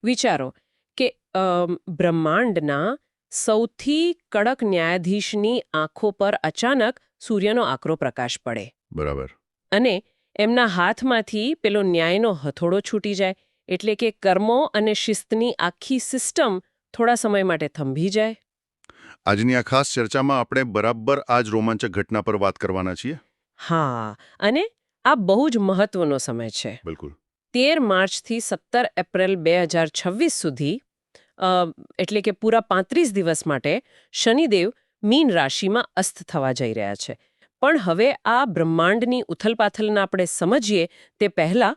વિચારો કે બ્રહ્માંડના સૌથી કડક ન્યાયાધીશની આંખો પર અચાનક સૂર્યનો આકરો પ્રકાશ પડે બરાબર. અને એમના હાથમાંથી પેલો ન્યાયનો હથોડો છૂટી જાય એટલે કે કર્મો અને શિસ્તની આખી સિસ્ટમ થોડા સમય માટે થંભી જાય. આજની આ ખાસ ચર્ચામાં આપણે બરાબર આ જ રોમાંચક ઘટના પર વાત કરવાના છીએ. હા, અને આ બહુ જ મહત્વનો સમય છે. બિલકુલ. 13 માર્ચથી 17 એપ્રિલ 2026 સુધી એટલે કે પૂરા 35 દિવસ માટે શનિદેવ મીન રાશિમાં અસ્ત થવા જઈ રહ્યા છે. પણ હવે આ બ્રહ્માંડની ઉથલપાથલને આપણે સમજીએ તે પહેલા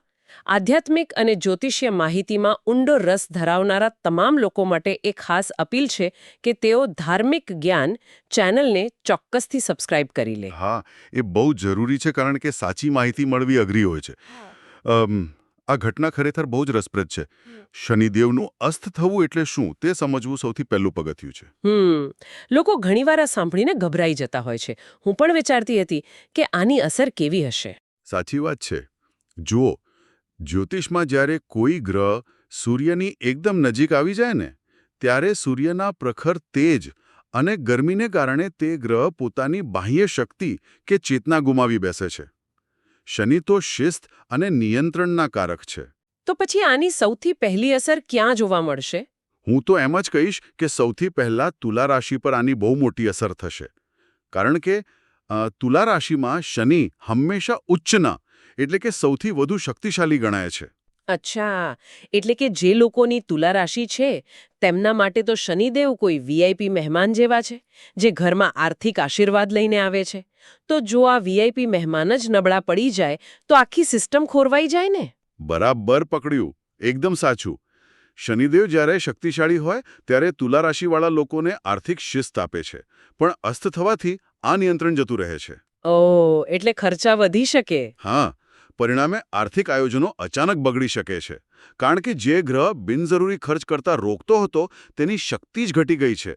આધ્યાત્મિક અને જ્યોતિષીય માહિતીમાં ઊંડો રસ ધરાવનારા તમામ લોકો માટે એક ખાસ અપીલ છે કે તેઓ ધાર્મિક જ્ઞાન ચેનલને ચોક્કસથી સબસ્ક્રાઇબ કરી લે. હા, એ બહુ જરૂરી છે કારણ કે સાચી માહિતી મળવી અઘરી હોય છે. આ ઘટના ખરેખર બહુ જ રસપ્રદ છે. શનિદેવનું અસ્ત થવું એટલે શું તે સમજવું સૌથી પહેલું પગથિયું છે. લોકો ઘણીવાર આ સાંભળીને ગભરાઈ જતા હોય છે. હું પણ વિચારતી હતી કે આની અસર કેવી હશે. સાચી વાત છે. જુઓ, જ્યોતિષમાં જ્યારે કોઈ ગ્રહ સૂર્યની એકદમ નજીક આવી જાય ને ત્યારે સૂર્યના પ્રખર તેજ અને ગરમીને કારણે તે ગ્રહ પોતાની બાહ્ય શક્તિ કે ચેતના ગુમાવી બેસે છે. શનિ તો શિસ્ત અને નિયંત્રણના કારક છે. તો પછી આની સૌથી પહેલી અસર ક્યાં જોવા મળશે? હું તો એમ જ કહીશ કે સૌથી પહેલા તુલા રાશિ પર આની બહુ મોટી અસર થશે. કારણ કે તુલા રાશિમાં શનિ હંમેશા ઉચ્ચના એટલે કે સૌથી વધુ શક્તિશાળી ગણાય છે. અચ્છા, એટલે કે જે લોકોની તુલા રાશિ છે તેમના માટે તો શનિદેવ કોઈ વીઆઈપી મહેમાન જેવા છે જે ઘરમાં આર્થિક આશીર્વાદ લઈને આવે છે. તો જો આ વીઆઈપી મહેમાન જ નબળા પડી જાય તો આખી સિસ્ટમ ખોરવાઈ જાય ને. બરાબર પકડ્યું. એકદમ સાચું. શનિદેવ જ્યારે શક્તિશાળી હોય ત્યારે તુલા રાશિવાળા લોકોને આર્થિક શિસ્ત આપે છે, પણ અસ્ત થવાથી આ નિયંત્રણ જતું રહે છે. ઓહ, એટલે ખર્ચા વધી શકે. હા, પરિણામે આર્થિક આયોજનો અચાનક બગડી શકે છે. કારણ કે જે ગ્રહ બિનજરૂરી ખર્ચ કરતા રોકતો હતો તેની શક્તિ જ ઘટી ગઈ છે.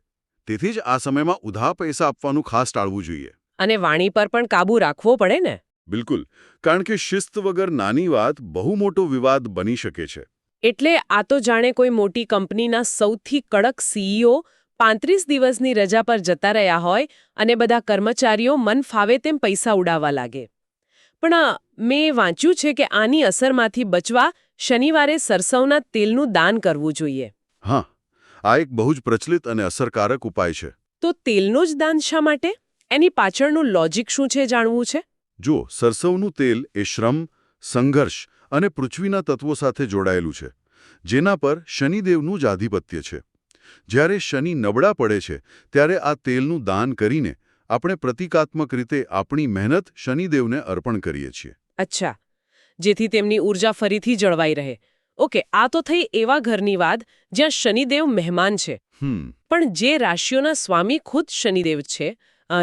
તેથી જ આ સમયમાં ઉધાર પૈસા આપવાનું ખાસ ટાળવું જોઈએ. અને વાણી પર પણ કાબૂ રાખવો પડે ને. બિલકુલ, કારણ કે શિસ્ત વગર નાની વાત બહુ મોટો વિવાદ બની શકે છે. એટલે આ તો જાણે કોઈ મોટી કંપનીના સૌથી કડક સીઈઓ 35 દિવસની રજા પર જતા રહ્યા હોય અને બધા કર્મચારીઓ મન ફાવે તેમ પૈસા ઉડાવવા લાગે. પણ મેં વાંચ્યું છે કે આની અસરમાંથી બચવા શનિવારે સરસવના તેલનું દાન કરવું જોઈએ. હા, આ એક બહુ જ પ્રચલિત અને અસરકારક ઉપાય છે. તો તેલનું જ દાન શા માટે? એની પાછળનું લોજિક શું છે જાણવું છે. જો સરસવનું તેલ એ શ્રમ, સંઘર્ષ અને પૃથ્વીના તત્વો સાથે જોડાયેલું છે, જેના પર શનિદેવનું જ આધિપત્ય છે. જ્યારે શનિ નબળા પડે છે ત્યારે આ તેલનું દાન કરીને આપણે પ્રતિકાત્મક રીતે આપણી મહેનત શનિદેવને અર્પણ કરીએ છીએ. અચ્છા, જેથી તેમની ઊર્જા ફરીથી જળવાઈ રહે. ઓકે, આ તો થઈ એવા ઘરની વાત જ્યાં શનિદેવ મહેમાન છે. પણ જે રાશિઓના સ્વામી ખુદ શનિદેવ છે,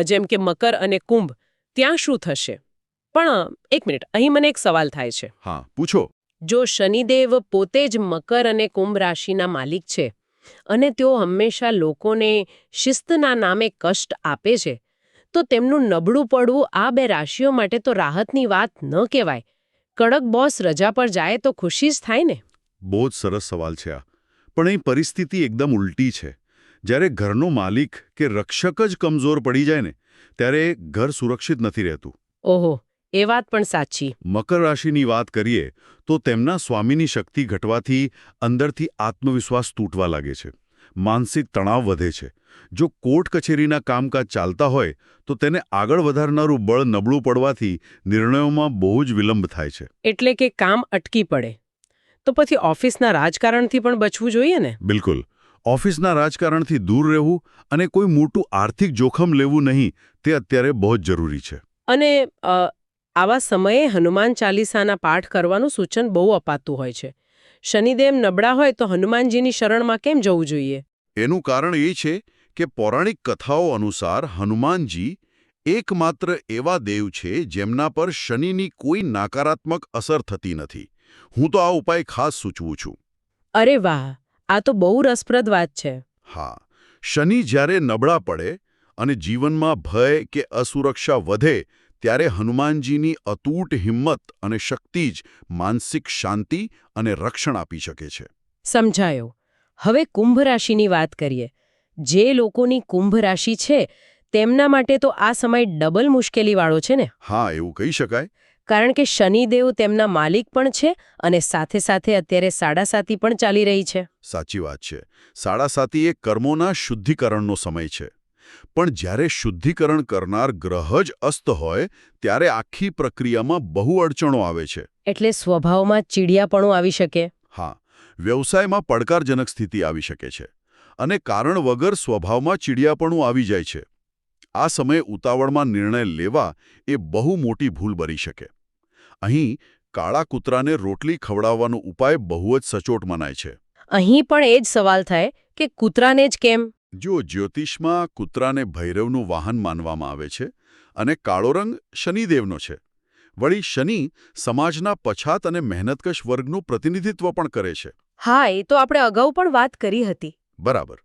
જેમ કે મકર અને કુંભ, ત્યાં શું થશે? પણ એક મિનિટ, અહીં મને એક સવાલ થાય છે. હા, પૂછો. જો શનિદેવ પોતે જ મકર અને કુંભ રાશિના માલિક છે અને તેઓ હંમેશા લોકોને શિસ્તના નામે કષ્ટ આપે છે, તો તેમનું નબળું પડવું આ બે રાશિઓ માટે તો રાહતની વાત ન કહેવાય. કડક બોસ રજા પર જાય તો ખુશી જ થાય ને. બહુ જ સરસ સવાલ છે આ. પણ અહીં પરિસ્થિતિ એકદમ ઉલટી છે. જ્યારે ઘરનો માલિક કે રક્ષક જ કમજોર પડી જાય ને ત્યારે ઘર સુરક્ષિત નથી રહેતું. ઓહો, એ વાત પણ સાચી. મકર રાશિની વાત કરીએ તો તેમના સ્વામીની શક્તિ ઘટવાથી અંદરથી આત્મવિશ્વાસ તૂટવા લાગે છે. માનસિક તણાવ વધે છે. જો કોર્ટ કચેરીના કામકાજ ચાલતા હોય તો તેને આગળ વધારનારું બળ નબળું પડવાથી નિર્ણયોમાં બહુ જ વિલંબ થાય છે. એટલે કે કામ અટકી પડે. તો પછી ઓફિસના રાજકારણથી પણ બચવું જોઈએ ને. બિલકુલ. ઓફિસના રાજકારણથી દૂર રહેવું અને કોઈ મોટું આર્થિક જોખમ લેવું નહીં તે અત્યારે બહુ જ જરૂરી છે. અને આવા સમયે હનુમાન ચાલીસાના પાઠ કરવાનું સૂચન બહુ અપાતું હોય છે. શનિદેવ નબળા હોય તો હનુમાનજીની શરણમાં કેમ જવું જોઈએ? એનું કારણ એ છે કે પૌરાણિક કથાઓ અનુસાર હનુમાનજી એકમાત્ર એવા દેવ છે જેમના પર શનિની કોઈ નકારાત્મક અસર થતી નથી. હું તો આ ઉપાય ખાસ સૂચવું છું. અરે વાહ, આ તો બહુ રસપ્રદ વાત છે. હા, શનિ જ્યારે નબળા પડે અને જીવનમાં ભય કે અસુરક્ષા વધે ત્યારે હનુમાનજીની અતૂટ હિંમત અને શક્તિ જ માનસિક શાંતિ અને રક્ષણ આપી શકે છે. સમજાયો. હવે કુંભ રાશિની વાત કરીએ. જે લોકોની કુંભ રાશિ છે તેમના માટે તો આ સમય ડબલ મુશ્કેલીવાળો છે ને? હા, એવું કહી શકાય. કારણ કે શનિદેવ તેમના માલિક પણ છે અને સાથે સાથે અત્યારે સાડાસાતી પણ ચાલી રહી છે. સાચી વાત છે. સાડાસાતી એ કર્મોના શુદ્ધિકરણનો સમય છે. પણ જ્યારે શુદ્ધિકરણ કરનાર ગ્રહ જ અસ્ત હોય ત્યારે આખી પ્રક્રિયામાં બહુ અડચણો આવે છે. એટલે સ્વભાવમાં ચીડિયાપણું આવી શકે. હા, વ્યવસાયમાં પડકારજનક સ્થિતિ આવી શકે છે અને કારણ વગર સ્વભાવમાં ચીડિયાપણું આવી જાય છે. આ સમયે ઉતાવળમાં નિર્ણય લેવા એ બહુ મોટી ભૂલ બની શકે. અહીં કાળા કૂતરાને રોટલી ખવડાવવાનો ઉપાય બહુ જ સચોટ મનાય છે. અહીં પણ એ જ સવાલ થાય કે કૂતરાને જ કેમ? જો જ્યોતિષમાં કૂતરાને ભૈરવનું વાહન માનવામાં આવે છે અને કાળો રંગ શનિદેવનો છે. વળી શનિ સમાજના પછાત અને મહેનતકશ વર્ગનું પ્રતિનિધિત્વ પણ કરે છે. હા, એ તો આપણે અગાઉ પણ વાત કરી હતી. બરાબર.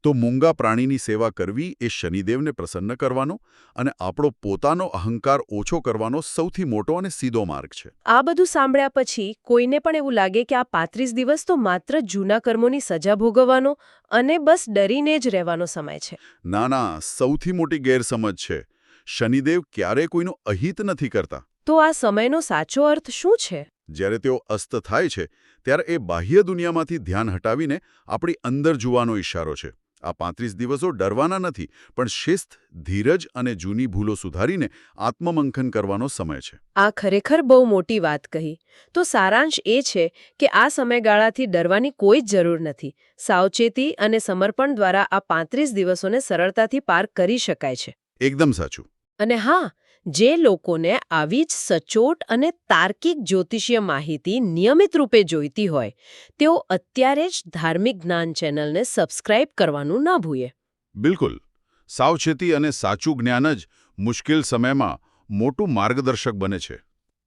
તો મૂંગા પ્રાણીની સેવા કરવી એ શનિદેવને પ્રસન્ન કરવાનો અને આપણો પોતાનો અહંકાર ઓછો કરવાનો સૌથી મોટો અને સીધો માર્ગ છે. આ બધું સાંભળ્યા પછી કોઈને પણ એવું લાગે કે આ 35 દિવસ તો માત્ર જૂના કર્મોની સજા ભોગવવાનો અને બસ ડરીને જ રહેવાનો સમય છે. ના, સૌથી મોટી ગેરસમજ છે. શનિદેવ ક્યારેય કોઈનું અહિત નથી કરતા. તો આ સમયનો સાચો અર્થ શું છે? જ્યારે તેઓ અસ્ત થાય છે ત્યારે એ બાહ્ય દુનિયામાંથી ધ્યાન હટાવીને આપણી અંદર જોવાનો ઇશારો છે. આ 35 દિવસો ડરવાના નથી, પણ શિસ્ત, ધીરજ અને જૂની ભૂલો સુધારીને આત્મમંથન કરવાનો સમય છે. આ ખરેખર બહુ મોટી વાત કહી. તો સારાંશ એ છે કે આ સમયગાળાથી ડરવાની કોઈ જ જરૂર નથી. સાવચેતી અને સમર્પણ દ્વારા આ 35 દિવસોને સરળતાથી પાર કરી શકાય છે. એકદમ સાચું. અને હા, જે લોકોને આવી જ સચોટ અને તાર્કિક જ્યોતિષીય માહિતી નિયમિત રૂપે જોઈતી હોય તેઓ અત્યારે જ ધાર્મિક જ્ઞાન ચેનલને સબસ્ક્રાઇબ કરવાનું ના ભૂલે. બિલકુલ. સાવચેતી અને સાચું જ્ઞાન જ મુશ્કેલ સમયમાં મોટું માર્ગદર્શક બને છે.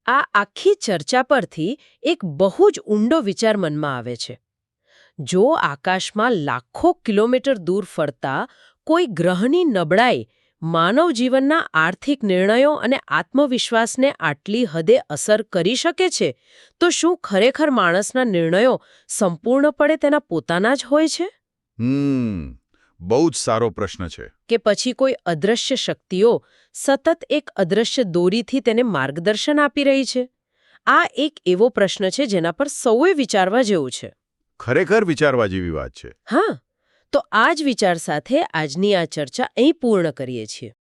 આ આખી ચર્ચા પરથી એક બહુ જ ઊંડો વિચાર મનમાં આવે છે. જો આકાશમાં લાખો કિલોમીટર દૂર ફરતા કોઈ ગ્રહની નબળાઈ માનવ જીવનના આર્થિક નિર્ણયો અને આત્મવિશ્વાસને આટલી હદે અસર કરી શકે છે, તો શું ખરેખર માણસના નિર્ણયો સંપૂર્ણપણે તેના પોતાના જ હોય છે? બહુ જ સારો પ્રશ્ન છે. કે પછી કોઈ અદૃશ્ય શક્તિઓ સતત એક અદૃશ્ય દોરીથી તેને માર્ગદર્શન આપી રહી છે? આ એક એવો પ્રશ્ન છે જેના પર સૌએ વિચારવા જેવું છે. ખરેખર વિચારવા જેવી વાત છે. હા, તો આ જ વિચાર સાથે આજની આ ચર્ચા અહીં પૂર્ણ કરીએ છીએ.